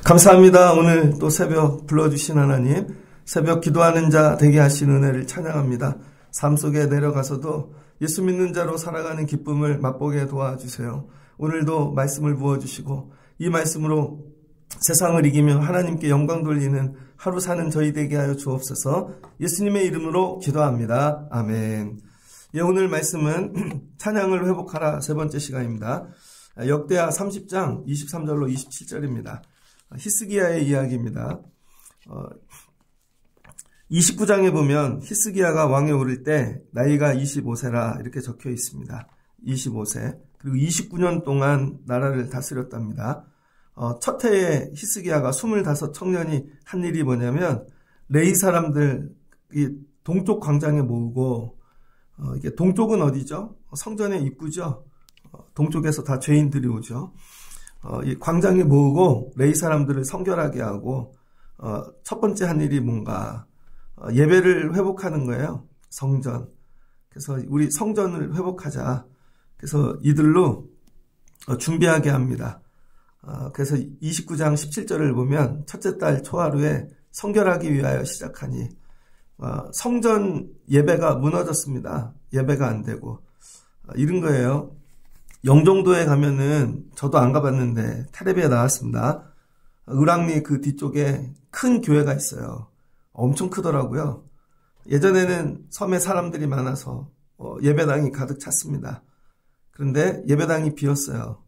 감사합니다. 오늘 또 새벽 불러주신 하나님, 새벽 기도하는 자 되게 하신 은혜를 찬양합니다. 삶 속에 내려가서도 예수 믿는 자로 살아가는 기쁨을 맛보게 도와주세요. 오늘도 말씀을 부어주시고 이 말씀으로 세상을 이기며 하나님께 영광 돌리는 하루 사는 저희 되게 하여 주옵소서. 예수님의 이름으로 기도합니다. 아멘. 예, 오늘 말씀은 찬양을 회복하라 세 번째 시간입니다. 역대하 30장 23절로 27절입니다. 히스기야의 이야기입니다. 29장에 보면 히스기야가 왕에 오를 때 나이가 25세라 이렇게 적혀 있습니다. 25세. 그리고 29년 동안 나라를 다스렸답니다. 첫 해에 히스기야가 25 청년이 한 일이 뭐냐면 레위 사람들 동쪽 광장에 모으고 이게 동쪽은 어디죠? 성전의 입구죠. 동쪽에서 다 죄인들이 오죠. 이 광장에 모으고 레위 사람들을 성결하게 하고 첫 번째 한 일이 뭔가 예배를 회복하는 거예요. 성전. 그래서 우리 성전을 회복하자. 그래서 이들로 준비하게 합니다. 그래서 29장 17절을 보면 첫째 달 초하루에 성결하기 위하여 시작하니 성전 예배가 무너졌습니다. 예배가 안 되고 이런 거예요. 영종도에 가면은 저도 안 가봤는데 텔레비에 나왔습니다. 을왕리 그 뒤쪽에 큰 교회가 있어요. 엄청 크더라고요. 예전에는 섬에 사람들이 많아서 예배당이 가득 찼습니다. 그런데 예배당이 비었어요.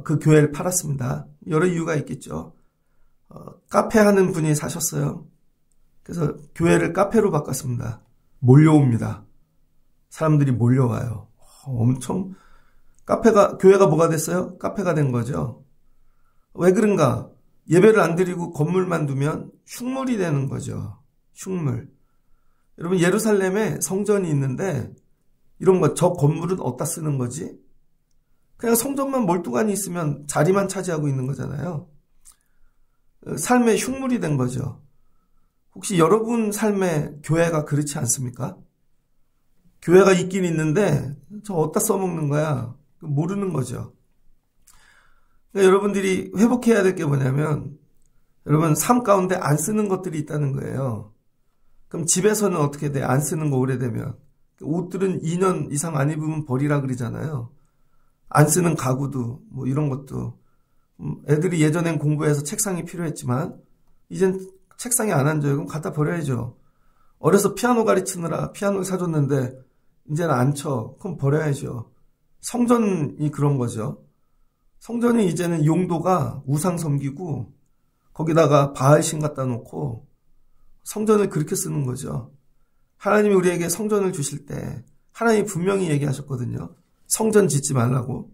그 교회를 팔았습니다. 여러 이유가 있겠죠. 카페 하는 분이 사셨어요. 그래서 교회를 카페로 바꿨습니다. 몰려옵니다. 사람들이 몰려와요. 엄청 교회가 뭐가 됐어요? 카페가 된 거죠. 왜 그런가? 예배를 안 드리고 건물만 두면 흉물이 되는 거죠. 흉물. 여러분 예루살렘에 성전이 있는데 이런 거 저 건물은 어디다 쓰는 거지? 그냥 성전만 멀뚱하니 있으면 자리만 차지하고 있는 거잖아요. 삶의 흉물이 된 거죠. 혹시 여러분 삶의 교회가 그렇지 않습니까? 교회가 있긴 있는데 저 어디다 써먹는 거야? 모르는 거죠. 그러니까 여러분들이 회복해야 될 게 뭐냐면 여러분 삶 가운데 안 쓰는 것들이 있다는 거예요. 그럼 집에서는 어떻게 돼? 안 쓰는 거 오래되면. 옷들은 2년 이상 안 입으면 버리라 그러잖아요. 안 쓰는 가구도 뭐 이런 것도 애들이 예전엔 공부해서 책상이 필요했지만 이젠 책상에 안 앉아요. 그럼 갖다 버려야죠. 어려서 피아노 가르치느라 피아노를 사줬는데 이제는 안 쳐. 그럼 버려야죠. 성전이 그런 거죠. 성전이 이제는 용도가 우상 섬기고 거기다가 바알신 갖다 놓고 성전을 그렇게 쓰는 거죠. 하나님이 우리에게 성전을 주실 때 하나님이 분명히 얘기하셨거든요. 성전 짓지 말라고.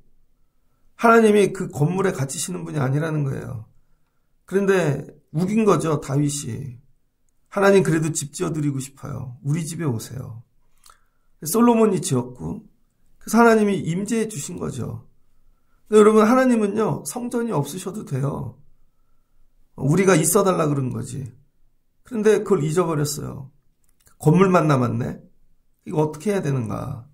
하나님이 그 건물에 갇히시는 분이 아니라는 거예요. 그런데 우긴 거죠. 다윗이. 하나님 그래도 집 지어드리고 싶어요. 우리 집에 오세요. 솔로몬이 지었고 그래서 하나님이 임재해 주신 거죠. 여러분 하나님은요. 성전이 없으셔도 돼요. 우리가 있어달라 그런 거지. 그런데 그걸 잊어버렸어요. 건물만 남았네. 이거 어떻게 해야 되는가.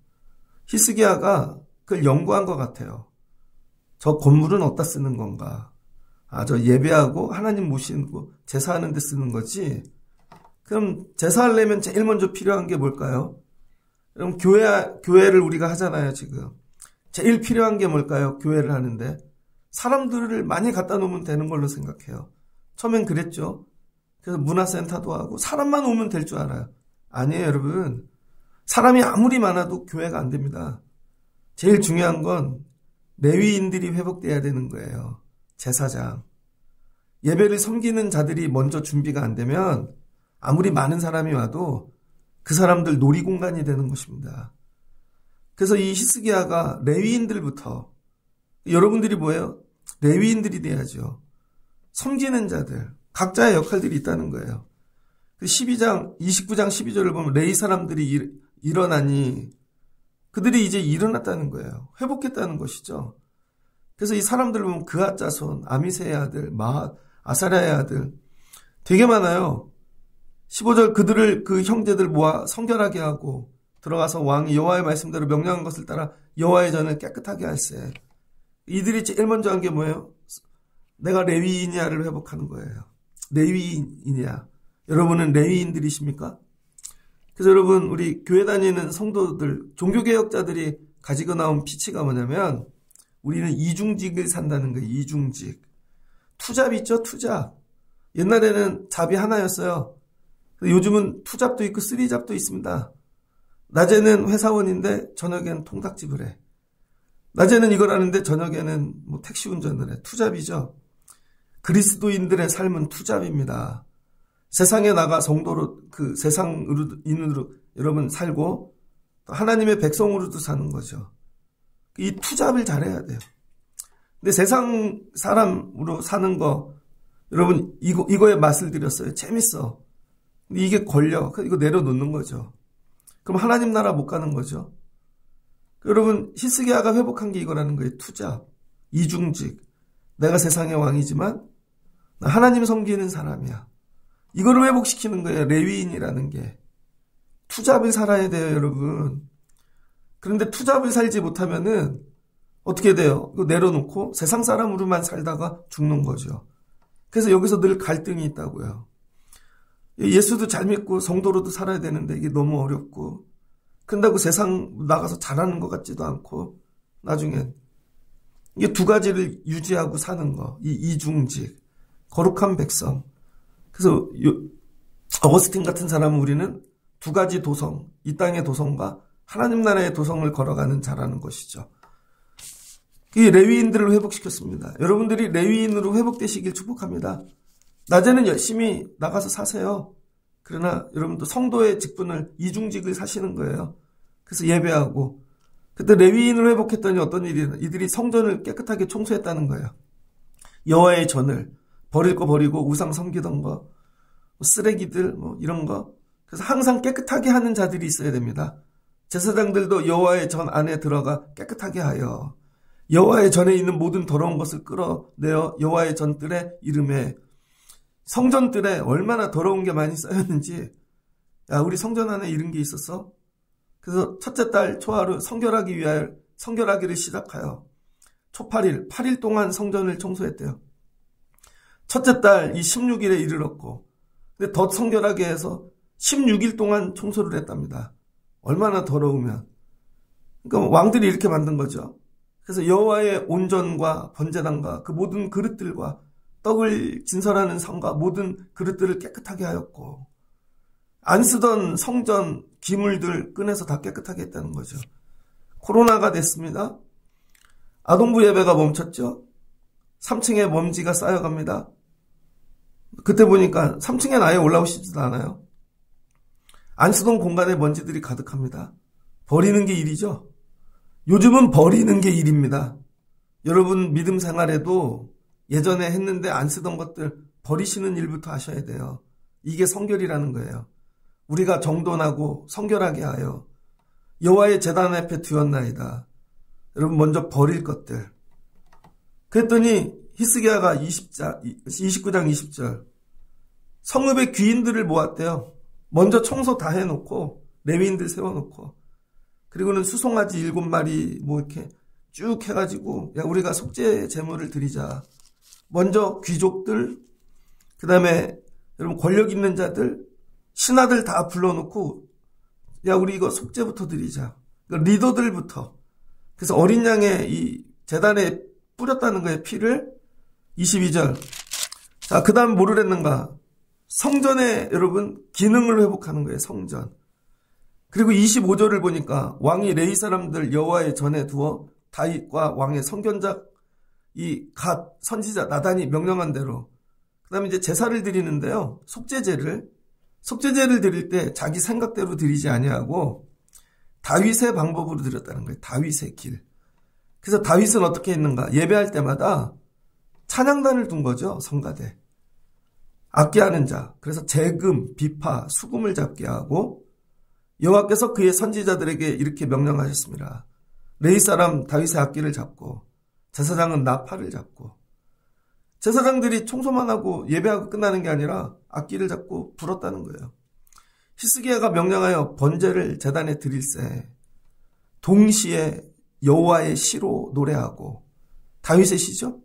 히스기야가 그걸 연구한 것 같아요. 저 건물은 어디다 쓰는 건가. 저 예배하고 하나님 모시고 제사하는 데 쓰는 거지. 그럼 제사하려면 제일 먼저 필요한 게 뭘까요? 그럼 교회를 우리가 하잖아요, 지금. 제일 필요한 게 뭘까요? 교회를 하는데. 사람들을 많이 갖다 놓으면 되는 걸로 생각해요. 처음엔 그랬죠. 그래서 문화센터도 하고 사람만 오면 될 줄 알아요. 아니에요, 여러분. 사람이 아무리 많아도 교회가 안 됩니다. 제일 중요한 건 레위인들이 회복돼야 되는 거예요. 제사장. 예배를 섬기는 자들이 먼저 준비가 안 되면 아무리 많은 사람이 와도 그 사람들 놀이공간이 되는 것입니다. 그래서 이 히스기야가 레위인들부터 여러분들이 뭐예요? 레위인들이 돼야죠. 섬기는 자들, 각자의 역할들이 있다는 거예요. 29장 12절을 보면 레위 사람들이 일어나니 그들이 이제 일어났다는 거예요. 회복했다는 것이죠. 그래서 이 사람들을 보면 그앗 자손, 아미세의 아들, 아사랴의 아들 되게 많아요. 15절 그들을 그 형제들 모아 성결하게 하고 들어가서 왕이 여호와의 말씀대로 명령한 것을 따라 여호와의 전을 깨끗하게 할세. 이들이 제일 먼저 한 게 뭐예요? 내가 레위인이야를 회복하는 거예요. 레위인이야. 여러분은 레위인들이십니까? 그래서 여러분, 우리 교회 다니는 성도들, 종교개혁자들이 가지고 나온 피치가 뭐냐면 우리는 이중직을 산다는 거예요. 이중직. 투잡 있죠? 투잡. 옛날에는 잡이 하나였어요. 요즘은 투잡도 있고 쓰리잡도 있습니다. 낮에는 회사원인데 저녁에는 통닭집을 해. 낮에는 이걸 하는데 저녁에는 뭐 택시 운전을 해. 투잡이죠. 그리스도인들의 삶은 투잡입니다. 세상에 나가 성도로 그 세상인으로 여러분 살고 하나님의 백성으로도 사는 거죠. 이 투잡을 잘해야 돼요. 근데 세상 사람으로 사는 거 여러분 이거에 맛을 들였어요. 재밌어. 근데 이게 걸려. 이거 내려놓는 거죠. 그럼 하나님 나라 못 가는 거죠. 여러분 히스기야가 회복한 게 이거라는 거예요. 투잡, 이중직. 내가 세상의 왕이지만 나 하나님 섬기는 사람이야. 이거를 회복시키는 거예요. 레위인이라는 게. 투잡을 살아야 돼요, 여러분. 그런데 투잡을 살지 못하면은 어떻게 돼요? 이거 내려놓고 세상 사람으로만 살다가 죽는 거죠. 그래서 여기서 늘 갈등이 있다고요. 예수도 잘 믿고 성도로도 살아야 되는데 이게 너무 어렵고 그런다고 세상 나가서 잘하는 것 같지도 않고 나중엔 이게 두 가지를 유지하고 사는 거. 이 이중직, 거룩한 백성. 그래서 어거스틴 같은 사람은 우리는 두 가지 도성, 이 땅의 도성과 하나님 나라의 도성을 걸어가는 자라는 것이죠. 이 레위인들을 회복시켰습니다. 여러분들이 레위인으로 회복되시길 축복합니다. 낮에는 열심히 나가서 사세요. 그러나 여러분도 성도의 직분을 이중직을 사시는 거예요. 그래서 예배하고 그때 레위인을 회복했더니 어떤 일이 이들이 성전을 깨끗하게 청소했다는 거예요. 여호와의 전을 버릴 거 버리고 우상 섬기던 거, 쓰레기들 이런 거. 그래서 항상 깨끗하게 하는 자들이 있어야 됩니다. 제사장들도 여호와의 전 안에 들어가 깨끗하게 하여 여호와의 전에 있는 모든 더러운 것을 끌어내어 여호와의 전뜰의 이름에 성전뜰에 얼마나 더러운 게 많이 쌓였는지 야 우리 성전 안에 이런 게 있었어? 그래서 첫째 달 초하루 성결하기를 시작하여 초 8일 8일 동안 성전을 청소했대요. 첫째 달 이 16일에 이르렀고 근데 더 성결하게 해서 16일 동안 청소를 했답니다. 얼마나 더러우면. 그러니까 왕들이 이렇게 만든 거죠. 그래서 여호와의 온전과 번제단과 그 모든 그릇들과 떡을 진설하는 성과 모든 그릇들을 깨끗하게 하였고 안 쓰던 성전 기물들 꺼내서 다 깨끗하게 했다는 거죠. 코로나가 됐습니다. 아동부 예배가 멈췄죠. 3층에 먼지가 쌓여갑니다. 그때 보니까 3층엔 아예 올라오시지도 않아요. 안 쓰던 공간에 먼지들이 가득합니다. 버리는 게 일이죠. 요즘은 버리는 게 일입니다. 여러분 믿음 생활에도 예전에 했는데 안 쓰던 것들 버리시는 일부터 하셔야 돼요. 이게 성결이라는 거예요. 우리가 정돈하고 성결하게 하여 여호와의 제단 앞에 두었나이다. 여러분 먼저 버릴 것들. 그랬더니 히스기야가 29장 20절 성읍의 귀인들을 모았대요. 먼저 청소 다 해놓고 레위인들 세워놓고 그리고는 수송아지 7마리 이렇게 쭉 해가지고 야 우리가 속죄 제물을 드리자. 먼저 귀족들 그 다음에 여러분 권력 있는 자들 신하들 다 불러놓고 야 우리 이거 속죄부터 드리자. 그러니까 리더들부터. 그래서 어린 양의 이 제단에 뿌렸다는 거예요. 피를. 22절. 자, 그 다음 뭐를 했는가? 성전에 여러분 기능을 회복하는 거예요. 성전. 그리고 25절을 보니까 왕이 레위 사람들 여호와의 전에 두어 다윗과 왕의 선견자 이 갓 선지자 나단이 명령한 대로 그 다음에 이제 제사를 드리는데요. 속죄제를 드릴 때 자기 생각대로 드리지 아니하고 다윗의 방법으로 드렸다는 거예요. 다윗의 길. 그래서 다윗은 어떻게 했는가? 예배할 때마다 찬양단을 둔 거죠. 성가대. 악기하는 자. 그래서 재금, 비파, 수금을 잡게 하고 여호와께서 그의 선지자들에게 이렇게 명령하셨습니다. 레위 사람 다윗의 악기를 잡고 제사장은 나팔을 잡고 제사장들이 청소만 하고 예배하고 끝나는 게 아니라 악기를 잡고 불었다는 거예요. 히스기야가 명령하여 번제를 제단에 드릴세 동시에 여호와의 시로 노래하고, 다윗의 시죠.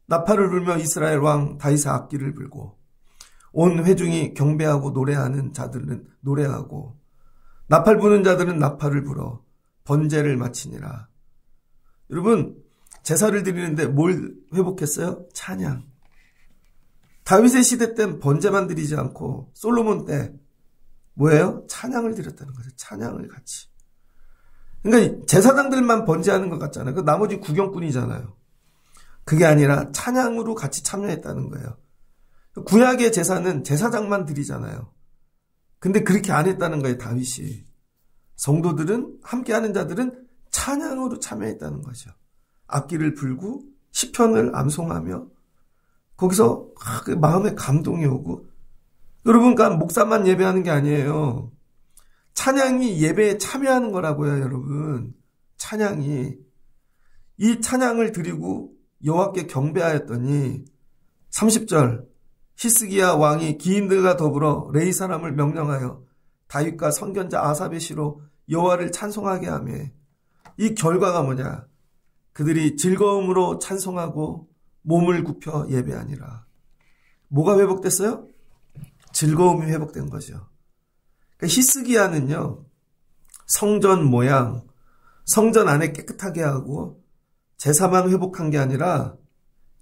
나팔을 불며 이스라엘 왕 다윗의 악기를 불고 온 회중이 경배하고 노래하는 자들은 노래하고 나팔 부는 자들은 나팔을 불어 번제를 마치니라. 여러분, 제사를 드리는데 뭘 회복했어요? 찬양. 다윗의 시대 땐 번제만 드리지 않고 솔로몬 때 뭐예요? 찬양을 드렸다는 거죠. 찬양을 같이. 그러니까 제사장들만 번제하는 것 같잖아요. 그 나머지 구경꾼이잖아요. 그게 아니라 찬양으로 같이 참여했다는 거예요. 구약의 제사는 제사장만 드리잖아요. 근데 그렇게 안 했다는 거예요, 다윗이. 성도들은, 함께하는 자들은 찬양으로 참여했다는 거죠. 악기를 불고 시편을 암송하며 거기서 그 마음에 감동이 오고. 여러분, 그러니까 목사만 예배하는 게 아니에요. 찬양이 예배에 참여하는 거라고요, 여러분. 찬양이. 이 찬양을 드리고 여호와께 경배하였더니 30절 히스기야 왕이 기인들과 더불어 레이 사람을 명령하여 다윗과 선견자 아삽의 시로 여호와를 찬송하게 하며, 이 결과가 뭐냐? 그들이 즐거움으로 찬송하고 몸을 굽혀 예배하니라. 뭐가 회복됐어요? 즐거움이 회복된 거죠. 그러니까 히스기야는요, 성전 모양, 성전 안에 깨끗하게 하고 제사만 회복한 게 아니라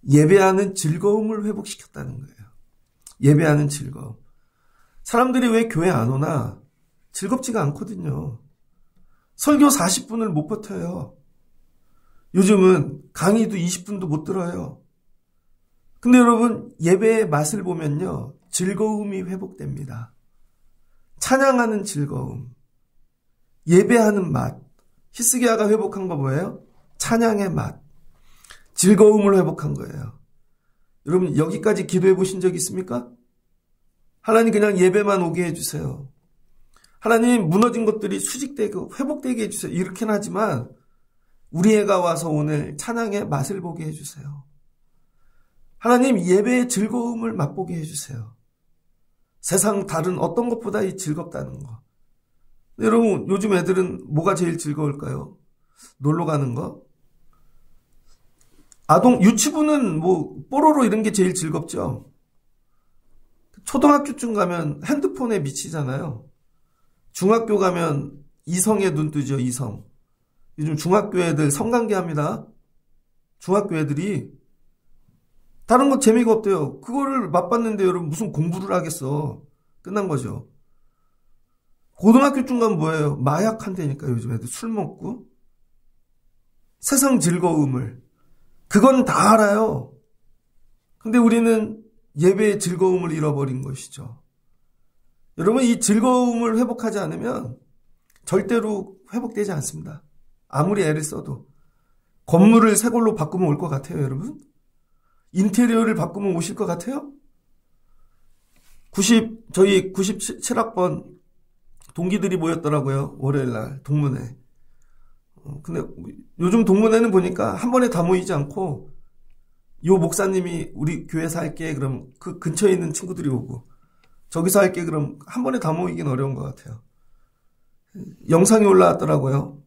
예배하는 즐거움을 회복시켰다는 거예요. 예배하는 즐거움. 사람들이 왜 교회 안 오나? 즐겁지가 않거든요. 설교 40분을 못 버텨요. 요즘은 강의도 20분도 못 들어요. 근데 여러분, 예배의 맛을 보면요, 즐거움이 회복됩니다. 찬양하는 즐거움, 예배하는 맛. 히스기야가 회복한 거 뭐예요? 찬양의 맛, 즐거움을 회복한 거예요. 여러분, 여기까지 기도해 보신 적 있습니까? 하나님, 그냥 예배만 오게 해주세요. 하나님, 무너진 것들이 수직되고 회복되게 해주세요. 이렇게는 하지만 우리 애가 와서 오늘 찬양의 맛을 보게 해주세요. 하나님, 예배의 즐거움을 맛보게 해주세요. 세상 다른 어떤 것보다 이 즐겁다는 거. 여러분, 요즘 애들은 뭐가 제일 즐거울까요? 놀러 가는 거? 유치부는 뭐 뽀로로 이런 게 제일 즐겁죠. 초등학교쯤 가면 핸드폰에 미치잖아요. 중학교 가면 이성에 눈 뜨죠, 이성. 요즘 중학교 애들 성관계합니다. 중학교 애들이 다른 거 재미가 없대요. 그거를 맛봤는데 여러분 무슨 공부를 하겠어. 끝난 거죠. 고등학교쯤 가면 뭐예요? 마약한다니까. 요즘 애들 술 먹고 세상 즐거움을, 그건 다 알아요. 근데 우리는 예배의 즐거움을 잃어버린 것이죠. 여러분, 이 즐거움을 회복하지 않으면 절대로 회복되지 않습니다. 아무리 애를 써도. 건물을 새 걸로 바꾸면 올 것 같아요, 여러분? 인테리어를 바꾸면 오실 것 같아요? 저희 97학번 동기들이 모였더라고요. 월요일날 동문회. 근데 요즘 동문회는 보니까 한 번에 다 모이지 않고, 요 목사님이 우리 교회에서 할게, 그럼 그 근처에 있는 친구들이 오고, 저기서 할게, 그럼 한 번에 다 모이긴 어려운 것 같아요. 영상이 올라왔더라고요.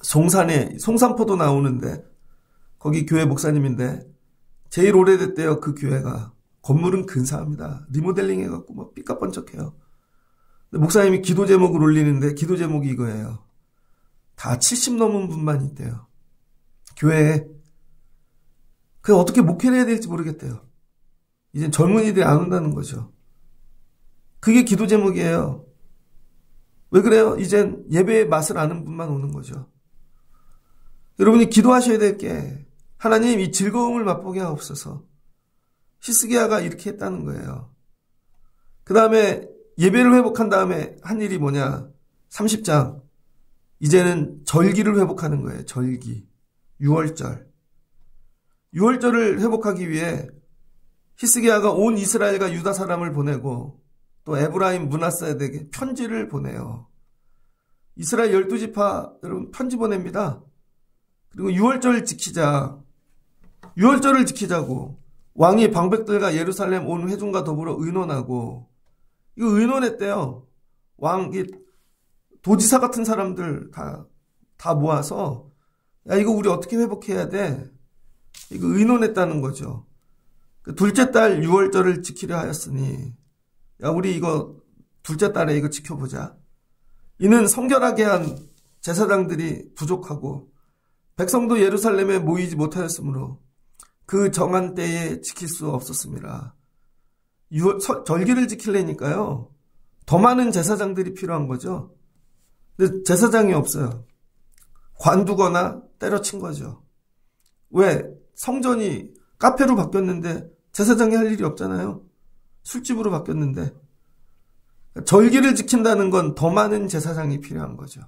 송산에 송산포도 나오는데 거기 교회 목사님인데 제일 오래됐대요. 그 교회가. 건물은 근사합니다. 리모델링 해갖고 막 삐까뻔쩍해요. 근데 목사님이 기도 제목을 올리는데 기도 제목이 이거예요. 다 70 넘은 분만 있대요. 교회에. 그냥 어떻게 목회를 해야 될지 모르겠대요. 이제 젊은이들이 안 온다는 거죠. 그게 기도 제목이에요. 왜 그래요? 이젠 예배의 맛을 아는 분만 오는 거죠. 여러분이 기도하셔야 될 게, 하나님 이 즐거움을 맛보게 하옵소서. 히스기야가 이렇게 했다는 거예요. 그 다음에 예배를 회복한 다음에 한 일이 뭐냐? 30장. 이제는 절기를 회복하는 거예요. 절기. 6월절. 6월절을 회복하기 위해 히스기야가 온 이스라엘과 유다 사람을 보내고 또 에브라임 므낫세에게 편지를 보내요. 이스라엘 12지파 여러분 편지 보냅니다. 그리고 6월절을 지키자. 6월절을 지키자고 왕이 방백들과 예루살렘 온 회중과 더불어 의논하고, 이거 의논했대요. 도지사 같은 사람들 다 모아서, 야, 이거 우리 어떻게 회복해야 돼? 이거 의논했다는 거죠. 둘째 딸 유월절을 지키려 하였으니, 야, 우리 이거 둘째 딸에 이거 지켜보자. 이는 성결하게 한 제사장들이 부족하고 백성도 예루살렘에 모이지 못하였으므로 그 정한 때에 지킬 수 없었습니다. 절기를 지키려니까요, 더 많은 제사장들이 필요한 거죠. 근데 제사장이 없어요. 관두거나 때려친 거죠. 왜? 성전이 카페로 바뀌었는데 제사장이 할 일이 없잖아요. 술집으로 바뀌었는데. 절기를 지킨다는 건 더 많은 제사장이 필요한 거죠.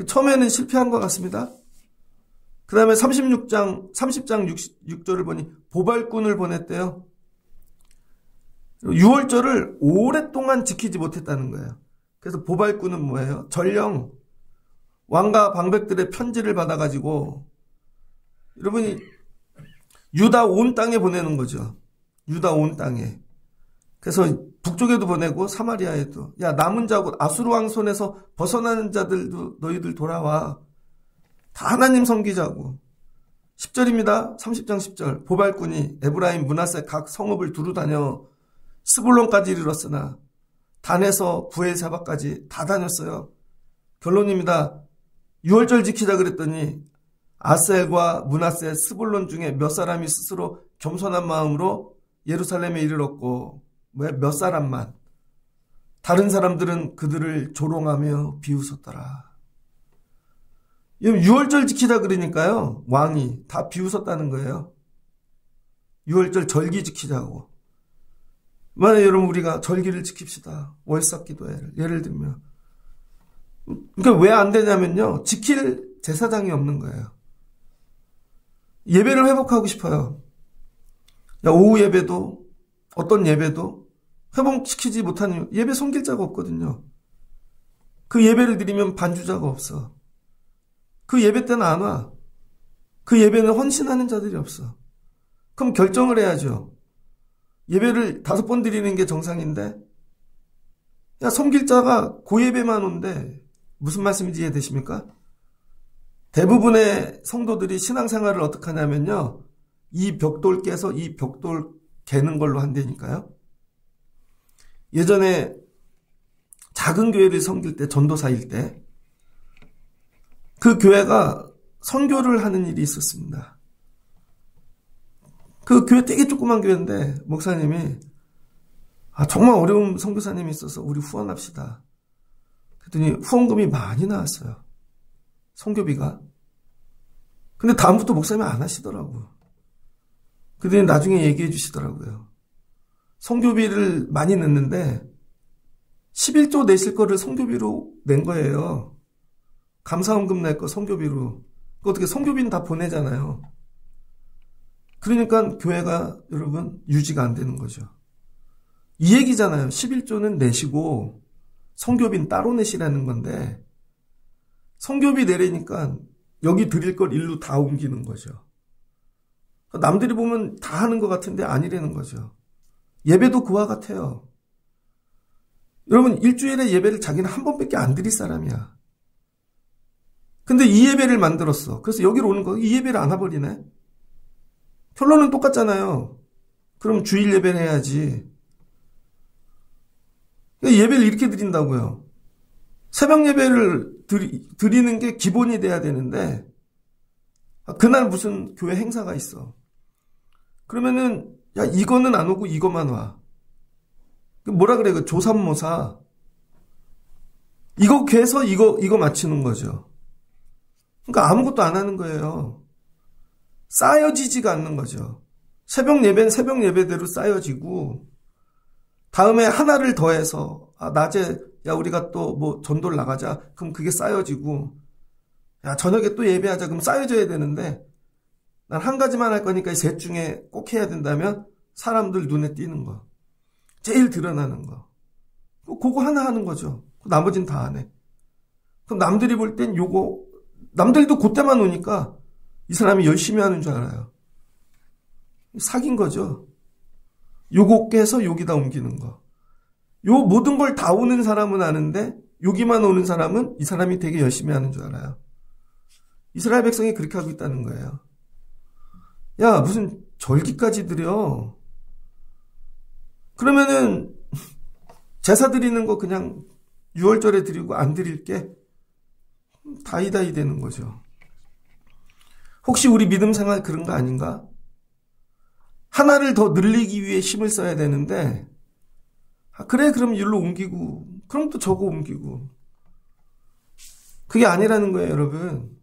처음에는 실패한 것 같습니다. 그 다음에 30장 6절을 보니 보발꾼을 보냈대요. 유월절을 오랫동안 지키지 못했다는 거예요. 그래서 보발꾼은 뭐예요? 전령 왕과 방백들의 편지를 받아가지고 여러분이 유다 온 땅에 보내는 거죠. 유다 온 땅에. 그래서 북쪽에도 보내고 사마리아에도, 야, 남은 자고 아수르 왕 손에서 벗어나는 자들도 너희들 돌아와. 다 하나님 섬기자고. 10절입니다. 30장 10절. 보발꾼이 에브라임 므낫세 각 성읍을 두루 다녀 스불론까지 이르렀으나 단에서 부엘사바까지 다 다녔어요. 결론입니다. 유월절 지키자 그랬더니 아셀과 므낫세, 스불론 중에 몇 사람이 스스로 겸손한 마음으로 예루살렘에 이르렀고, 몇 사람만, 다른 사람들은 그들을 조롱하며 비웃었더라. 유월절 지키자 그러니까요, 왕이 다 비웃었다는 거예요. 유월절 절기 지키자고. 만약에 여러분 우리가 절기를 지킵시다. 월삭 기도회를 예를 들면, 그러니까 왜 안 되냐면요, 지킬 제사장이 없는 거예요. 예배를 회복하고 싶어요. 오후 예배도, 어떤 예배도 회복시키지 못하는 예배 섬길 자가 없거든요. 그 예배를 드리면 반주자가 없어. 그 예배 때는 안 와. 그 예배는 헌신하는 자들이 없어. 그럼 결정을 해야죠. 예배를 5번 드리는 게 정상인데, 야, 섬길 자가 그 예배만 온대. 무슨 말씀인지 이해되십니까? 대부분의 성도들이 신앙생활을 어떻게 하냐면요, 이 벽돌 깨서 이 벽돌 개는 걸로 한다니까요. 예전에 작은 교회를 섬길 때, 전도사일 때, 그 교회가 선교를 하는 일이 있었습니다. 그 교회 되게 조그만 교회인데 목사님이, 정말 어려운 선교사님이 있어서 우리 후원합시다. 그랬더니 후원금이 많이 나왔어요. 선교비가. 근데 다음부터 목사님이 안 하시더라고요. 그랬더니 나중에 얘기해 주시더라고요. 선교비를 많이 냈는데 11조 내실 거를 선교비로 낸 거예요. 감사원금 낼 거 선교비로. 어떻게 선교비는 다 보내잖아요. 그러니까 교회가 여러분 유지가 안 되는 거죠. 이 얘기잖아요. 11조는 내시고 선교비는 따로 내시라는 건데, 선교비 내려니까 여기 드릴 걸 일로 다 옮기는 거죠. 남들이 보면 다 하는 것 같은데 아니라는 거죠. 예배도 그와 같아요. 여러분, 일주일에 예배를 자기는 한 번밖에 안 드릴 사람이야. 근데 이 예배를 만들었어. 그래서 여기로 오는 거, 이 예배를 안 와버리네. 결론은 똑같잖아요. 그럼 주일 예배를 해야지. 예배를 이렇게 드린다고요. 새벽 예배를 드리는 게 기본이 돼야 되는데, 그날 무슨 교회 행사가 있어. 그러면은, 야, 이거는 안 오고 이것만 와. 뭐라 그래, 그 조삼모사. 이거 괴서 이거 맞추는 거죠. 그러니까 아무것도 안 하는 거예요. 쌓여지지가 않는 거죠. 새벽 예배는 새벽 예배대로 쌓여지고, 다음에 하나를 더해서, 낮에, 야, 우리가 또 뭐 전도를 나가자. 그럼 그게 쌓여지고, 야, 저녁에 또 예배하자. 그럼 쌓여져야 되는데, 난 한 가지만 할 거니까 셋 중에 꼭 해야 된다면, 사람들 눈에 띄는 거. 제일 드러나는 거. 그거 하나 하는 거죠. 나머지는 다 안 해. 그럼 남들이 볼 땐 요거, 남들도 그때만 오니까 이 사람이 열심히 하는 줄 알아요. 사귄 거죠. 요거 깨서 여기다 옮기는 거. 요 모든 걸 다 오는 사람은 아는데 여기만 오는 사람은 이 사람이 되게 열심히 하는 줄 알아요. 이스라엘 백성이 그렇게 하고 있다는 거예요. 야, 무슨 절기까지 드려. 그러면은 제사 드리는 거 그냥 6월절에 드리고 안 드릴게. 다이다이 되는 거죠. 혹시 우리 믿음 생활 그런 거 아닌가? 하나를 더 늘리기 위해 힘을 써야 되는데, 그래, 그럼 일로 옮기고, 그럼 또 저거 옮기고. 그게 아니라는 거예요, 여러분.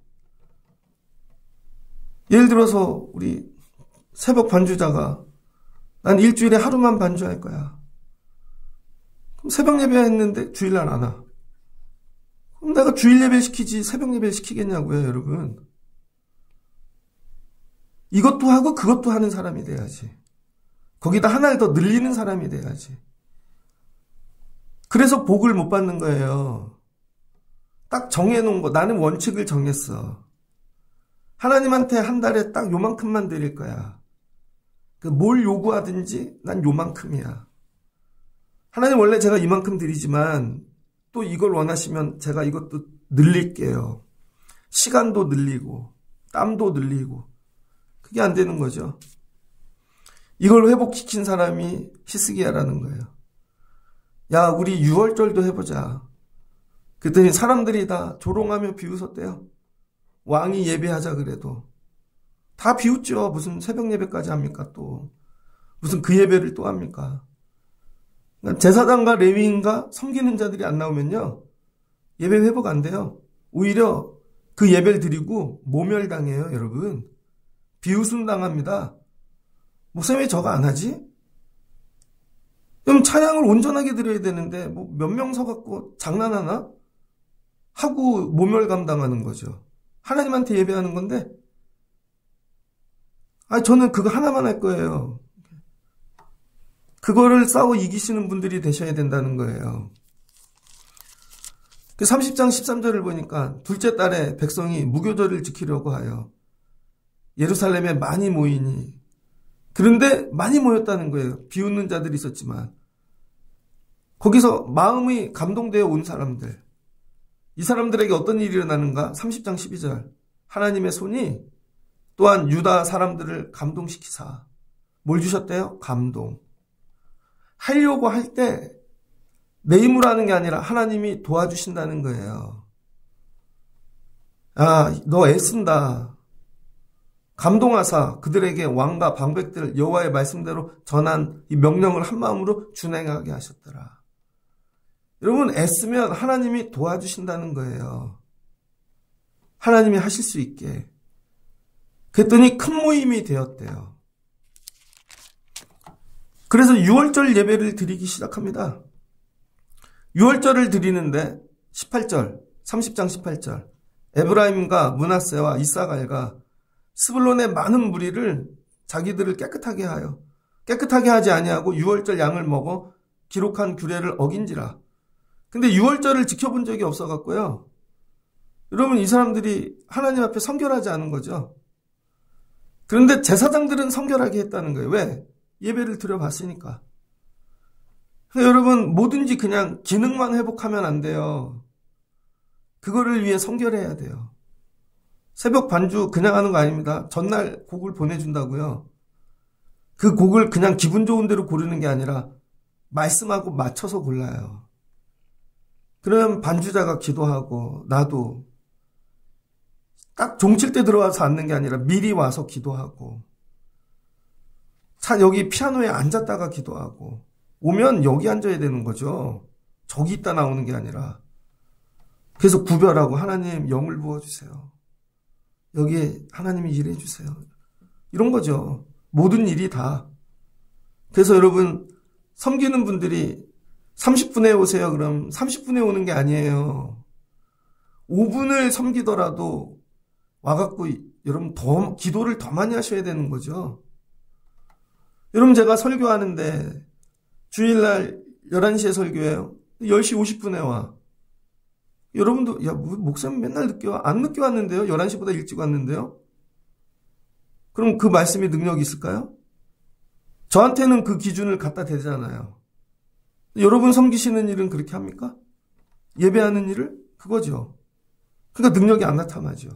예를 들어서, 우리 새벽 반주자가, 난 일주일에 하루만 반주할 거야. 그럼 새벽 예배 했는데 주일날 안 와. 그럼 내가 주일 예배 시키지 새벽 예배 시키겠냐고요, 여러분. 이것도 하고 그것도 하는 사람이 돼야지. 거기다 하나를 더 늘리는 사람이 돼야지. 그래서 복을 못 받는 거예요. 딱 정해놓은 거. 나는 원칙을 정했어. 하나님한테 한 달에 딱 요만큼만 드릴 거야. 뭘 요구하든지 난 요만큼이야. 하나님 원래 제가 이만큼 드리지만 또 이걸 원하시면 제가 이것도 늘릴게요. 시간도 늘리고 땀도 늘리고. 그게 안 되는 거죠. 이걸 회복시킨 사람이 히스기야라는 거예요. 야, 우리 6월절도 해보자. 그랬더니 사람들이 다 조롱하며 비웃었대요. 왕이 예배하자 그래도. 다 비웃죠. 무슨 새벽 예배까지 합니까 또. 무슨 그 예배를 또 합니까. 그러니까 제사장과 레위인과 섬기는 자들이 안 나오면요. 예배 회복 안 돼요. 오히려 그 예배를 드리고 모멸당해요, 여러분. 비웃음 당합니다. 목사님 왜 저거 안 하지? 그럼 찬양을 온전하게 드려야 되는데 뭐 몇 명 서갖고 장난하나? 하고 모멸감 당하는 거죠. 하나님한테 예배하는 건데 저는 그거 하나만 할 거예요. 그거를 싸워 이기시는 분들이 되셔야 된다는 거예요. 그 30장 13절을 보니까 둘째 달에 백성이 무교절을 지키려고 하여 예루살렘에 많이 모이니. 그런데 많이 모였다는 거예요. 비웃는 자들이 있었지만. 거기서 마음이 감동되어 온 사람들. 이 사람들에게 어떤 일이 일어나는가? 30장 12절. 하나님의 손이 또한 유다 사람들을 감동시키사. 뭘 주셨대요? 감동. 하려고 할 때 내 힘으로 하는 게 아니라 하나님이 도와주신다는 거예요. 너 애쓴다. 감동하사 그들에게 왕과 방백들 여호와의 말씀대로 전한 이 명령을 한 마음으로 준행하게 하셨더라. 여러분, 애쓰면 하나님이 도와주신다는 거예요. 하나님이 하실 수 있게. 그랬더니 큰 모임이 되었대요. 그래서 6월절 예배를 드리기 시작합니다. 6월절을 드리는데 18절, 30장 18절. 에브라임과 므낫세와 이사갈과 스불론의 많은 무리를 자기들을 깨끗하게 하여 깨끗하게 하지 아니하고 6월절 양을 먹어 기록한 규례를 어긴지라. 근데 6월절을 지켜본 적이 없어갖고요. 여러분, 이 사람들이 하나님 앞에 성결하지 않은 거죠. 그런데 제사장들은 성결하게 했다는 거예요. 왜? 예배를 드려봤으니까. 그러니까 여러분, 뭐든지 그냥 기능만 회복하면 안 돼요. 그거를 위해 성결해야 돼요. 새벽 반주 그냥 하는 거 아닙니다. 전날 곡을 보내준다고요. 그 곡을 그냥 기분 좋은 대로 고르는 게 아니라 말씀하고 맞춰서 골라요. 그러면 반주자가 기도하고 나도 딱 종칠 때 들어와서 앉는 게 아니라 미리 와서 기도하고 여기 피아노에 앉았다가 기도하고 오면 여기 앉아야 되는 거죠. 저기 있다 나오는 게 아니라. 그래서 구별하고 하나님 영을 부어주세요. 여기에 하나님이 일해주세요. 이런 거죠. 모든 일이 다. 그래서 여러분, 섬기는 분들이 30분에 오세요. 그럼 30분에 오는 게 아니에요. 5분을 섬기더라도 와갖고 여러분 더 기도를 더 많이 하셔야 되는 거죠. 여러분, 제가 설교하는데 주일날 11시에 설교해요. 10시 50분에 와. 여러분도 목사님 맨날 늦게 와. 안 늦게 왔는데요. 11시보다 일찍 왔는데요. 그럼 그 말씀이 능력이 있을까요? 저한테는 그 기준을 갖다 대잖아요. 여러분 섬기시는 일은 그렇게 합니까? 예배하는 일을? 그거죠. 그러니까 능력이 안 나타나죠.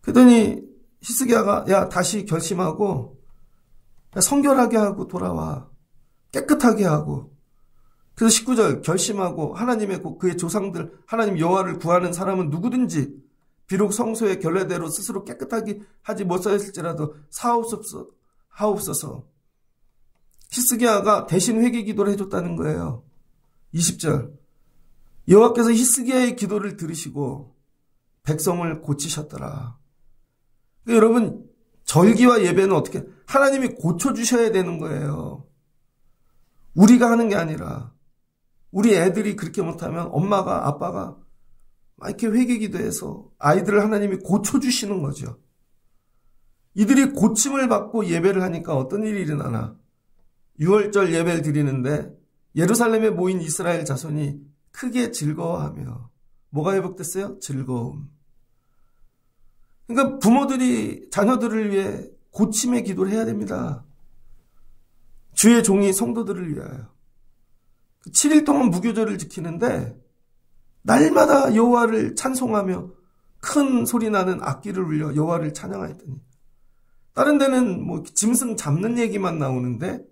그러더니 히스기야가 야 다시 결심하고 성결하게 하고 돌아와. 깨끗하게 하고. 그래서 19절 결심하고 하나님의 그의 조상들 하나님 여호와를 구하는 사람은 누구든지 비록 성소의 결례대로 스스로 깨끗하게 하지 못하였을지라도 하옵소서. 히스기야가 대신 회개 기도를 해줬다는 거예요. 20절 여호와께서 히스기야의 기도를 들으시고 백성을 고치셨더라. 그러니까 여러분 절기와 예배는 어떻게 하나님이 고쳐주셔야 되는 거예요. 우리가 하는 게 아니라 우리 애들이 그렇게 못하면 엄마가 아빠가 이렇게 회개 기도해서 아이들을 하나님이 고쳐주시는 거죠. 이들이 고침을 받고 예배를 하니까 어떤 일이 일어나나. 6월절 예배를 드리는데 예루살렘에 모인 이스라엘 자손이 크게 즐거워하며 뭐가 회복됐어요? 즐거움. 그러니까 부모들이 자녀들을 위해 고침의 기도를 해야 됩니다. 주의 종이 성도들을 위하여. 7일 동안 무교절을 지키는데 날마다 여호와를 찬송하며 큰 소리 나는 악기를 울려 여호와를 찬양하였더니 다른 데는 뭐 짐승 잡는 얘기만 나오는데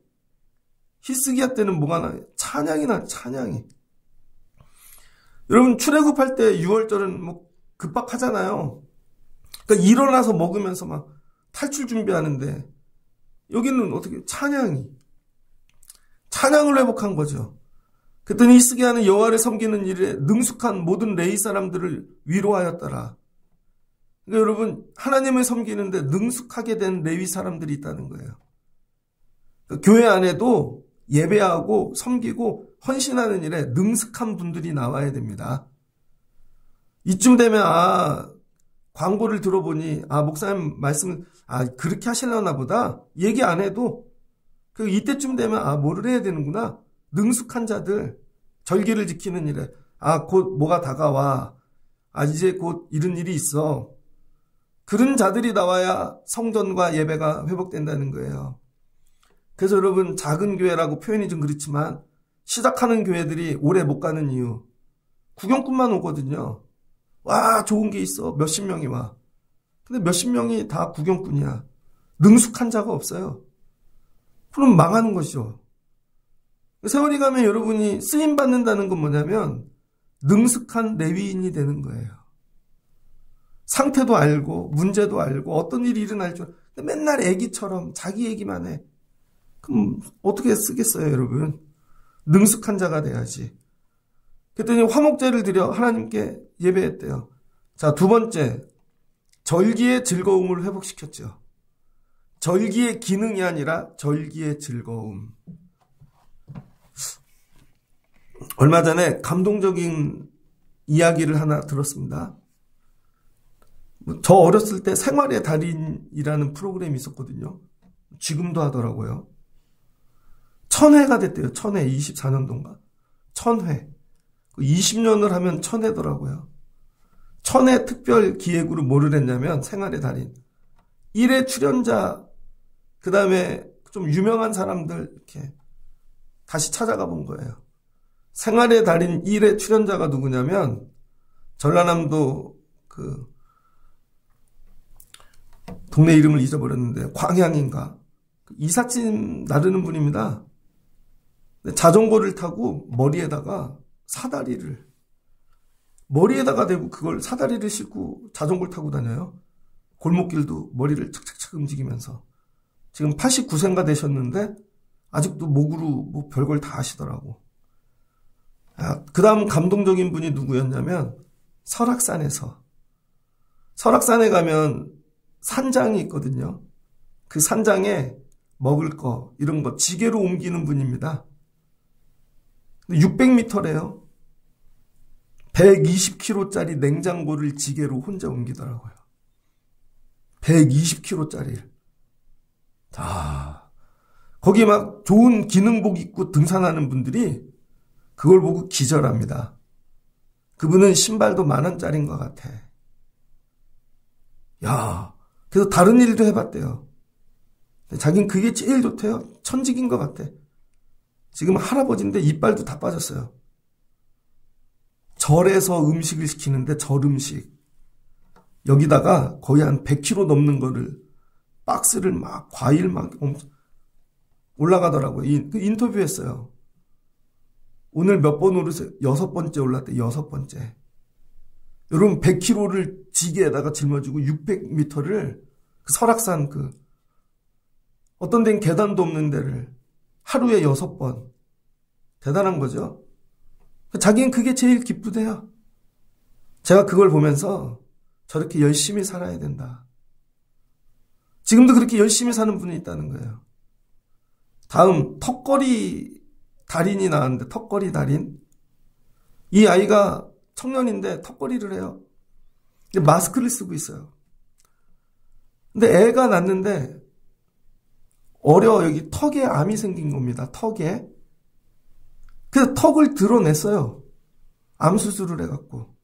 히스기야 때는 뭐가 나요? 찬양이. 여러분 출애굽할 때 6월절은 뭐 급박하잖아요. 그러니까 일어나서 먹으면서 막 탈출 준비하는데 여기는 어떻게 찬양을 회복한 거죠. 그랬더니 히스기야는 여호와를 섬기는 일에 능숙한 모든 레위 사람들을 위로하였더라. 그러니까 여러분 하나님을 섬기는데 능숙하게 된 레위 사람들이 있다는 거예요. 그러니까 교회 안에도 예배하고 섬기고 헌신하는 일에 능숙한 분들이 나와야 됩니다. 이쯤 되면 광고를 들어보니 목사님 말씀을 그렇게 하시려나 보다 얘기 안 해도 이때쯤 되면 뭐를 해야 되는구나. 능숙한 자들 절기를 지키는 일에 곧 뭐가 다가와 이제 곧 이런 일이 있어. 그런 자들이 나와야 성전과 예배가 회복된다는 거예요. 그래서 여러분 작은 교회라고 표현이 좀 그렇지만 시작하는 교회들이 오래 못 가는 이유 구경꾼만 오거든요. 와 좋은 게 있어. 몇십 명이 와. 근데 몇십 명이 다 구경꾼이야. 능숙한 자가 없어요. 그럼 망하는 것이죠. 세월이 가면 여러분이 쓰임받는다는 건 뭐냐면 능숙한 레위인이 되는 거예요. 상태도 알고 문제도 알고 어떤 일이 일어날 줄 맨날 애기처럼 자기 얘기만 해. 그럼 어떻게 쓰겠어요 여러분. 능숙한 자가 돼야지. 그랬더니 화목제를 드려 하나님께 예배했대요. 자, 두 번째 절기의 즐거움을 회복시켰죠. 절기의 기능이 아니라 절기의 즐거움. 얼마 전에 감동적인 이야기를 하나 들었습니다. 저 어렸을 때 생활의 달인이라는 프로그램이 있었거든요. 지금도 하더라고요. 1000회가 됐대요. 1000회 24년도인가. 1000회. 20년을 하면 1000회더라고요. 1000회 특별 기획으로 뭐를 했냐면 생활의 달인. 1회 출연자 그 다음에 좀 유명한 사람들 이렇게 다시 찾아가 본 거예요. 생활의 달인 1회 출연자가 누구냐면 전라남도 동네 이름을 잊어버렸는데 광양인가 이삿짐 나르는 분입니다. 자전거를 타고 머리에다가 사다리를 머리에다가 대고 그걸 사다리를 싣고 자전거를 타고 다녀요. 골목길도 머리를 착착착 움직이면서 지금 89세인가 되셨는데 아직도 목으로 뭐 별걸 다 하시더라고. 그 다음 감동적인 분이 누구였냐면 설악산에 가면 산장이 있거든요. 그 산장에 먹을 거 이런 거 지게로 옮기는 분입니다. 600m래요. 120kg짜리 냉장고를 지게로 혼자 옮기더라고요. 120kg짜리를. 거기 막 좋은 기능복 입고 등산하는 분들이 그걸 보고 기절합니다. 그분은 신발도 10,000원짜리인 것 같아. 그래서 다른 일도 해봤대요. 자긴 그게 제일 좋대요. 천직인 것 같아. 지금 할아버지인데 이빨도 다 빠졌어요. 절에서 음식을 시키는데 절 음식. 여기다가 거의 한 100kg 넘는 거를 박스를 막 과일 막 올라가더라고요. 그 인터뷰했어요. 오늘 몇 번 오르세요? 6번째 올랐대. 6번째. 여러분 100kg를 지게에다가 짊어지고 600m를 그 설악산 어떤 데는 계단도 없는 데를 하루에 6번. 대단한 거죠. 자기는 그게 제일 기쁘대요. 제가 그걸 보면서 저렇게 열심히 살아야 된다. 지금도 그렇게 열심히 사는 분이 있다는 거예요. 다음 턱걸이 달인이 나왔는데 턱걸이 달인. 이 아이가 청년인데 턱걸이를 해요. 근데 마스크를 쓰고 있어요. 근데 애가 낳는데 여기 턱에 암이 생긴 겁니다. 턱에. 그래서 턱을 드러냈어요. 암 수술을 해갖고.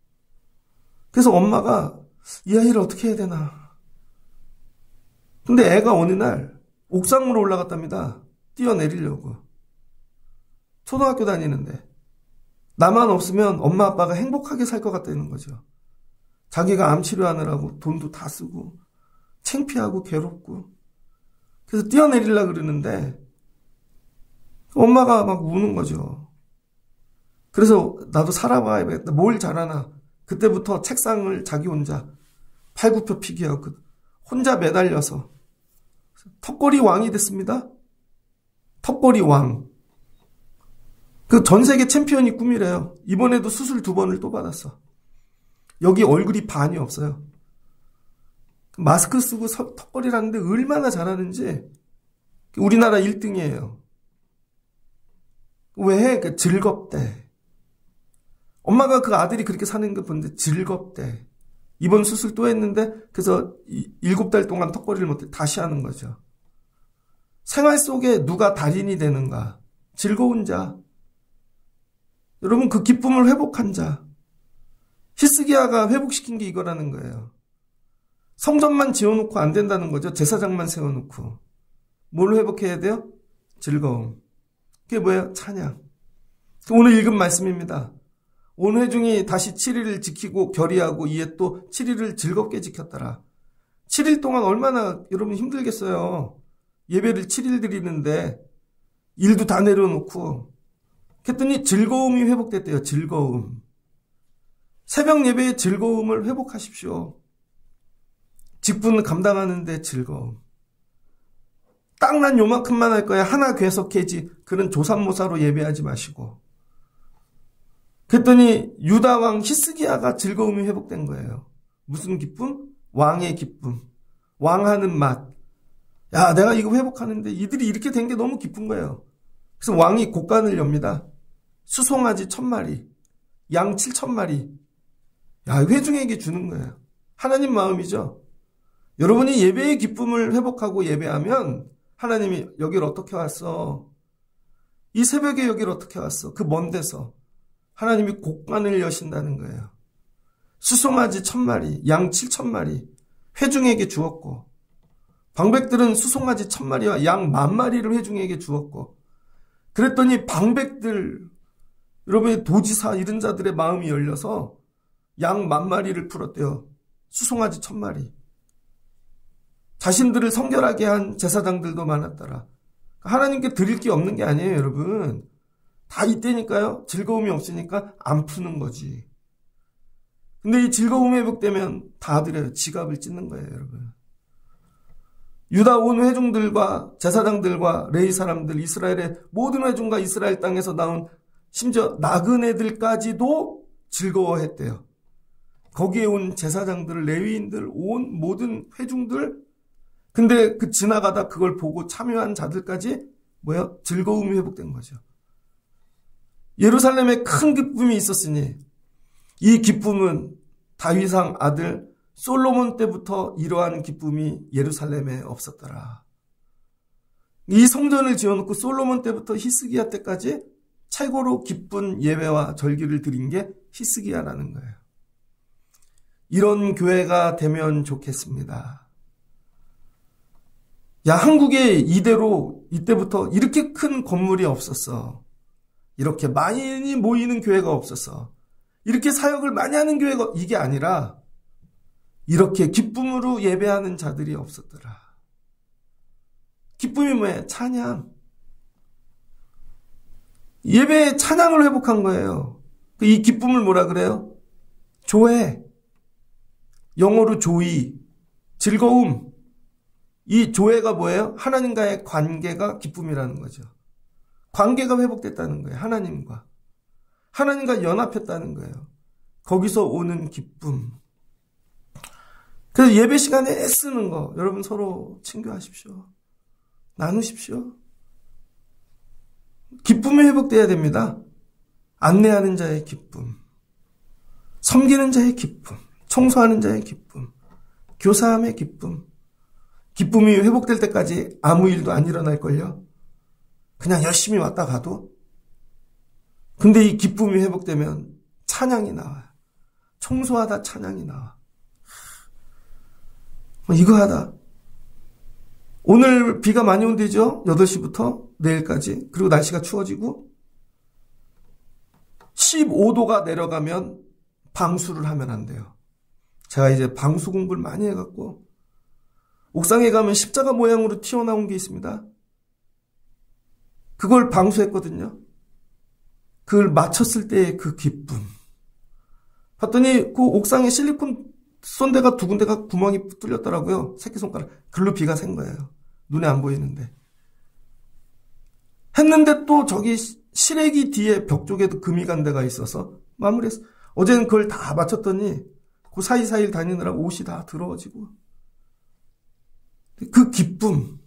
그래서 엄마가 이 아이를 어떻게 해야 되나. 근데 애가 어느 날 옥상으로 올라갔답니다. 뛰어내리려고. 초등학교 다니는데. 나만 없으면 엄마 아빠가 행복하게 살 것 같다는 거죠. 자기가 암 치료하느라고 돈도 다 쓰고 창피하고 괴롭고. 그래서 뛰어내리려고 그러는데 엄마가 막 우는 거죠. 그래서 나도 살아봐야겠다. 뭘 잘하나. 그때부터 책상을 자기 혼자 팔굽혀 피기하고 혼자 매달려서 턱걸이 왕이 됐습니다. 턱걸이 왕. 그 전 세계 챔피언이 꿈이래요. 이번에도 수술 2번을 또 받았어. 여기 얼굴이 반이 없어요. 마스크 쓰고 턱걸이를 하는데 얼마나 잘하는지. 우리나라 1등이에요. 왜? 즐겁대. 엄마가 그 아들이 그렇게 사는 거 보는데 즐겁대. 이번 수술 또 했는데 그래서 7달 동안 턱걸이를 못해 다시 하는 거죠. 생활 속에 누가 달인이 되는가? 즐거운 자. 여러분 그 기쁨을 회복한 자. 히스기야가 회복시킨 게 이거라는 거예요. 성전만 지어놓고 안 된다는 거죠. 제사장만 세워놓고. 뭘 회복해야 돼요? 즐거움. 그게 뭐예요? 찬양. 오늘 읽은 말씀입니다. 온 회중이 다시 7일을 지키고 결의하고 이에 또 7일을 즐겁게 지켰더라. 7일 동안 얼마나 여러분 힘들겠어요. 예배를 7일 드리는데 일도 다 내려놓고. 그랬더니 즐거움이 회복됐대요. 즐거움. 새벽 예배의 즐거움을 회복하십시오. 직분 감당하는데 즐거움. 딱 난 요만큼만 할 거야. 하나 괴석해지. 그런 조삼모사로 예배하지 마시고. 그랬더니 유다 왕 히스기야가 즐거움이 회복된 거예요. 무슨 기쁨? 왕의 기쁨. 왕하는 맛. 야, 내가 이거 회복하는데 이들이 이렇게 된 게 너무 기쁜 거예요. 그래서 왕이 곡간을 엽니다. 수송아지 1000마리, 양 7000마리. 야, 회중에게 주는 거예요. 하나님 마음이죠. 여러분이 예배의 기쁨을 회복하고 예배하면 하나님이 여길 어떻게 왔어? 이 새벽에 여길 어떻게 왔어? 그 먼 데서 하나님이 곡간을 여신다는 거예요. 수송아지 1000마리, 양 7000마리 회중에게 주었고, 방백들은 수송아지 1000마리와 양 10,000마리를 회중에게 주었고, 그랬더니 방백들, 여러분의 도지사 이런 자들의 마음이 열려서 양 10,000마리를 풀었대요. 수송아지 1000마리. 자신들을 성결하게 한 제사장들도 많았더라. 하나님께 드릴 게 없는 게 아니에요, 여러분. 다 이때니까요. 즐거움이 없으니까 안 푸는 거지. 근데 이 즐거움이 회복되면 다 드려요. 지갑을 찢는 거예요, 여러분. 유다 온 회중들과 제사장들과 레위 사람들, 이스라엘의 모든 회중과 이스라엘 땅에서 나온 심지어 나그네들까지도 즐거워했대요. 거기에 온 제사장들, 레위인들, 온 모든 회중들. 근데 그 지나가다 그걸 보고 참여한 자들까지 뭐야? 즐거움이 회복된 거죠. 예루살렘에 큰 기쁨이 있었으니 이 기쁨은 다윗왕 아들 솔로몬 때부터 이러한 기쁨이 예루살렘에 없었더라. 이 성전을 지어놓고 솔로몬 때부터 히스기야 때까지 최고로 기쁜 예배와 절기를 드린 게 히스기야라는 거예요. 이런 교회가 되면 좋겠습니다. 야, 한국에 이대로 이때부터 이렇게 큰 건물이 없었어. 이렇게 많이 모이는 교회가 없었어. 이렇게 사역을 많이 하는 교회가 이게 아니라 이렇게 기쁨으로 예배하는 자들이 없었더라. 기쁨이 뭐예요? 찬양. 예배의 찬양을 회복한 거예요. 이 기쁨을 뭐라 그래요? 조회. 영어로 조이. 즐거움. 이 조회가 뭐예요? 하나님과의 관계가 기쁨이라는 거죠. 관계가 회복됐다는 거예요. 하나님과. 하나님과 연합했다는 거예요. 거기서 오는 기쁨. 그래서 예배 시간에 애쓰는 거. 여러분 서로 친교하십시오. 나누십시오. 기쁨이 회복돼야 됩니다. 안내하는 자의 기쁨. 섬기는 자의 기쁨. 청소하는 자의 기쁨. 교사함의 기쁨. 기쁨이 회복될 때까지 아무 일도 안 일어날걸요. 그냥 열심히 왔다 가도. 근데 이 기쁨이 회복되면 찬양이 나와요. 청소하다 찬양이 나와. 이거 하다. 오늘 비가 많이 온대죠? 8시부터 내일까지. 그리고 날씨가 추워지고 15도가 내려가면 방수를 하면 안 돼요. 제가 이제 방수 공부를 많이 해갖고 옥상에 가면 십자가 모양으로 튀어나온 게 있습니다. 그걸 방수했거든요. 그걸 맞췄을 때의 그 기쁨. 봤더니 그 옥상에 실리콘 쏜데가 2군데가 구멍이 뚫렸더라고요. 새끼손가락. 글로 비가 샌 거예요. 눈에 안 보이는데. 했는데 또 저기 실외기 뒤에 벽 쪽에도 금이 간 데가 있어서 마무리했어. 어제는 그걸 다 맞췄더니 그 사이사이 다니느라 옷이 다 더러워지고. 그 기쁨,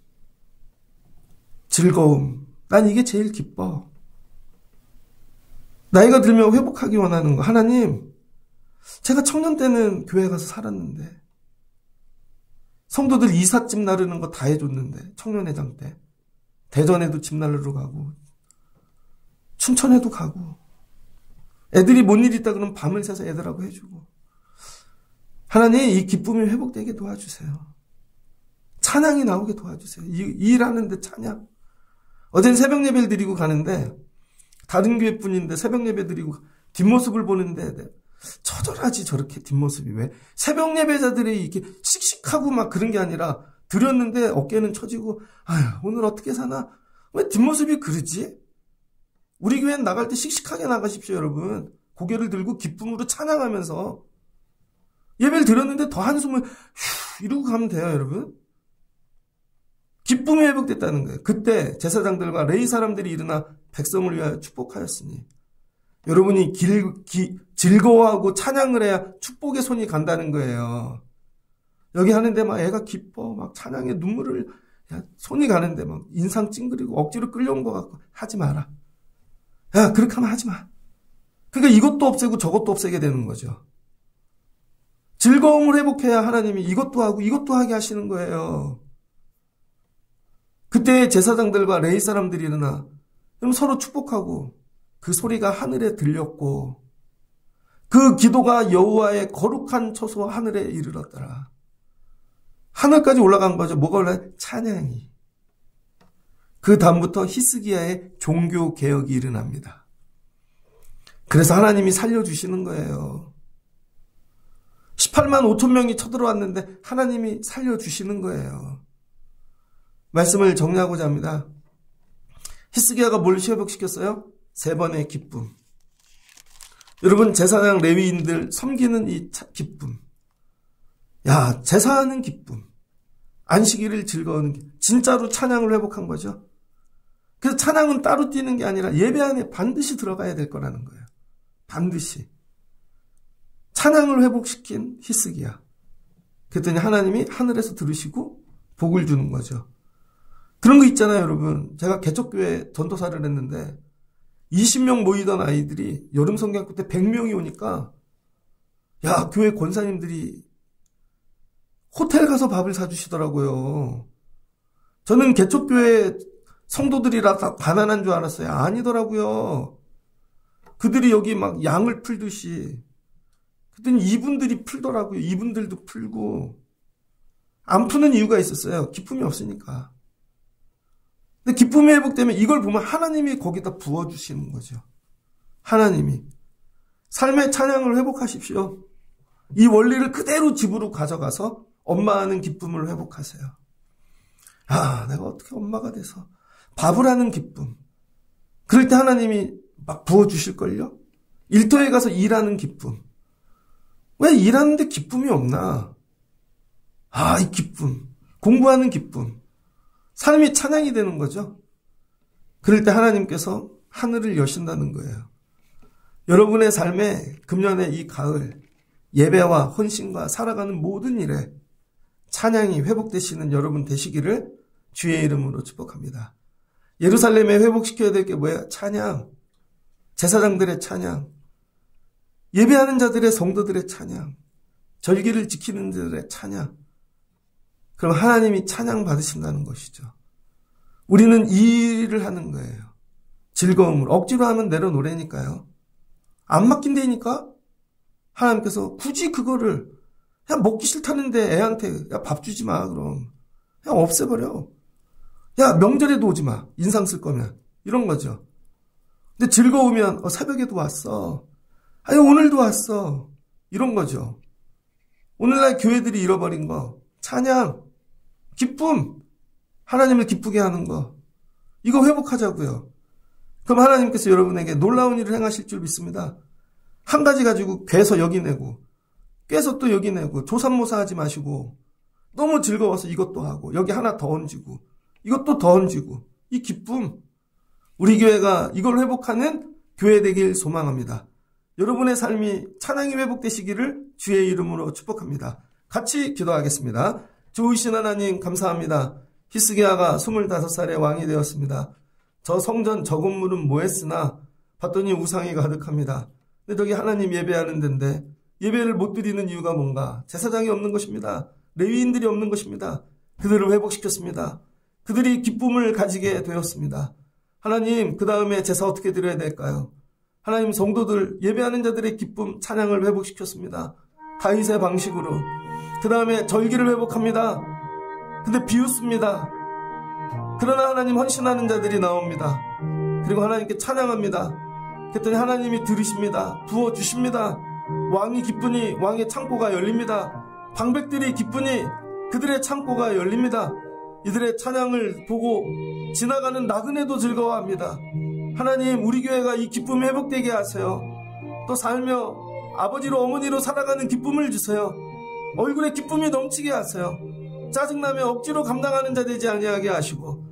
즐거움. 난 이게 제일 기뻐. 나이가 들면 회복하기 원하는 거. 하나님, 제가 청년 때는 교회 가서 살았는데 성도들 이삿짐 나르는 거 다 해줬는데 청년회장 때 대전에도 집 나르러 가고 춘천에도 가고 애들이 뭔 일 있다 그러면 밤을 새서 애들하고 해주고. 하나님, 이 기쁨이 회복되게 도와주세요. 찬양이 나오게 도와주세요. 이 일하는데 찬양. 어젠 새벽 예배를 드리고 가는데 다른 교회 분인데 새벽 예배 드리고 뒷모습을 보는데 처절하지. 저렇게 뒷모습이. 왜? 새벽 예배자들이 이렇게 씩씩하고 막 그런 게 아니라 드렸는데 어깨는 처지고 아휴 오늘 어떻게 사나? 왜 뒷모습이 그러지? 우리 교회는 나갈 때 씩씩하게 나가십시오. 여러분. 고개를 들고 기쁨으로 찬양하면서 예배를 드렸는데 더 한숨을 휴 이러고 가면 돼요. 여러분. 기쁨이 회복됐다는 거예요. 그때 제사장들과 레위 사람들이 일어나 백성을 위하여 축복하였으니 여러분이 즐거워하고 찬양을 해야 축복의 손이 간다는 거예요. 여기 하는데 막 애가 기뻐. 막 찬양에 눈물을 손이 가는데 막 인상 찡그리고 억지로 끌려온 것 같고 하지 마라. 야 그렇게 하면 하지 마. 그러니까 이것도 없애고 저것도 없애게 되는 거죠. 즐거움을 회복해야 하나님이 이것도 하고 이것도 하게 하시는 거예요. 그때 제사장들과 레위 사람들이 일어나 서로 축복하고 그 소리가 하늘에 들렸고 그 기도가 여호와의 거룩한 처소 하늘에 이르렀더라. 하늘까지 올라간 거죠. 뭐가 올라요? 찬양이. 그 다음부터 히스기야의 종교 개혁이 일어납니다. 그래서 하나님이 살려주시는 거예요. 18만 5천 명이 쳐들어왔는데 하나님이 살려주시는 거예요. 말씀을 정리하고자 합니다. 히스기야가 뭘 회복시켰어요? 3번의 기쁨. 여러분 제사장 레위인들 섬기는 이 기쁨. 야 제사하는 기쁨. 안식일을 즐거워하는 기쁨. 진짜로 찬양을 회복한 거죠. 그래서 찬양은 따로 뛰는 게 아니라 예배 안에 반드시 들어가야 될 거라는 거예요. 반드시. 찬양을 회복시킨 히스기야. 그랬더니 하나님이 하늘에서 들으시고 복을 주는 거죠. 그런 거 있잖아요, 여러분. 제가 개척교회 전도사를 했는데 20명 모이던 아이들이 여름 성경학교 때 100명이 오니까 야, 교회 권사님들이 호텔 가서 밥을 사주시더라고요. 저는 개척교회 성도들이라 다 가난한 줄 알았어요. 아니더라고요. 그들이 여기 막 양을 풀듯이. 그랬더니 이분들이 풀더라고요. 이분들도 풀고. 안 푸는 이유가 있었어요. 기쁨이 없으니까. 근데 기쁨이 회복되면 이걸 보면 하나님이 거기다 부어주시는 거죠. 하나님이. 삶의 찬양을 회복하십시오. 이 원리를 그대로 집으로 가져가서 엄마하는 기쁨을 회복하세요. 아, 내가 어떻게 엄마가 돼서 밥을 하는 기쁨. 그럴 때 하나님이 막 부어주실걸요? 일터에 가서 일하는 기쁨. 왜 일하는데 기쁨이 없나? 아, 이 기쁨. 공부하는 기쁨. 삶이 찬양이 되는 거죠. 그럴 때 하나님께서 하늘을 여신다는 거예요. 여러분의 삶에 금년의 이 가을 예배와 헌신과 살아가는 모든 일에 찬양이 회복되시는 여러분 되시기를 주의 이름으로 축복합니다. 예루살렘에 회복시켜야 될 게 뭐예요? 찬양. 제사장들의 찬양. 예배하는 자들의 성도들의 찬양. 절기를 지키는 자들의 찬양. 그럼 하나님이 찬양 받으신다는 것이죠. 우리는 이 일을 하는 거예요. 즐거움을. 억지로 하면 내려놓으라니까요. 안 맡긴다니까 하나님께서 굳이 그거를 그냥 먹기 싫다는데 애한테 야, 밥 주지 마 그럼. 그냥 없애버려. 야, 명절에도 오지 마. 인상 쓸 거면. 이런 거죠. 근데 즐거우면 새벽에도 왔어. 아니 오늘도 왔어. 이런 거죠. 오늘날 교회들이 잃어버린 거. 찬양. 기쁨. 하나님을 기쁘게 하는 거. 이거 회복하자고요. 그럼 하나님께서 여러분에게 놀라운 일을 행하실 줄 믿습니다. 한 가지 가지고 괴서 여기내고 꿰서 또 여기내고 조삼모사하지 마시고 너무 즐거워서 이것도 하고 여기 하나 더 얹고 이것도 더 얹고 이 기쁨. 우리 교회가 이걸 회복하는 교회 되길 소망합니다. 여러분의 삶이 찬양이 회복되시기를 주의 이름으로 축복합니다. 같이 기도하겠습니다. 좋으신 하나님 감사합니다. 히스기야가 25살에 왕이 되었습니다. 저 성전 저 건물은 뭐했으나 봤더니 우상이 가득합니다. 근데 저기 하나님 예배하는 데인데 예배를 못 드리는 이유가 뭔가? 제사장이 없는 것입니다. 레위인들이 없는 것입니다. 그들을 회복시켰습니다. 그들이 기쁨을 가지게 되었습니다. 하나님 그 다음에 제사 어떻게 드려야 될까요? 하나님 성도들 예배하는 자들의 기쁨 찬양을 회복시켰습니다. 다윗의 방식으로. 그 다음에 절기를 회복합니다. 근데 비웃습니다. 그러나 하나님 헌신하는 자들이 나옵니다. 그리고 하나님께 찬양합니다. 그랬더니 하나님이 들으십니다. 부어주십니다. 왕이 기쁘니 왕의 창고가 열립니다. 방백들이 기쁘니 그들의 창고가 열립니다. 이들의 찬양을 보고 지나가는 나그네도 즐거워합니다. 하나님 우리 교회가 이 기쁨이 회복되게 하세요. 또 살며 아버지로 어머니로 살아가는 기쁨을 주세요. 얼굴에 기쁨이 넘치게 하세요. 짜증나면 억지로 감당하는 자 되지 아니하게 하시고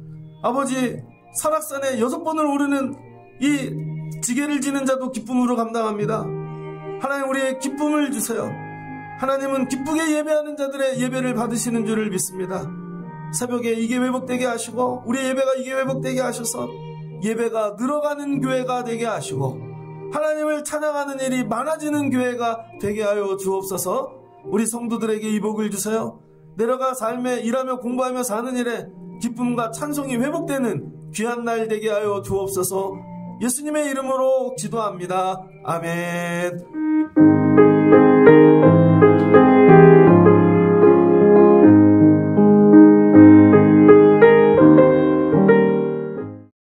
아버지 설악산에 6번을 오르는 이 지게를 지는 자도 기쁨으로 감당합니다. 하나님 우리의 기쁨을 주세요. 하나님은 기쁘게 예배하는 자들의 예배를 받으시는 줄을 믿습니다. 새벽에 이게 회복되게 하시고 우리의 예배가 이게 회복되게 하셔서 예배가 늘어가는 교회가 되게 하시고 하나님을 찬양하는 일이 많아지는 교회가 되게 하여 주옵소서. 우리 성도들에게 이 복을 주세요. 내려가 삶에 일하며 공부하며 사는 일에 기쁨과 찬송이 회복되는 귀한 날 되게 하여 주옵소서. 예수님의 이름으로 기도합니다. 아멘.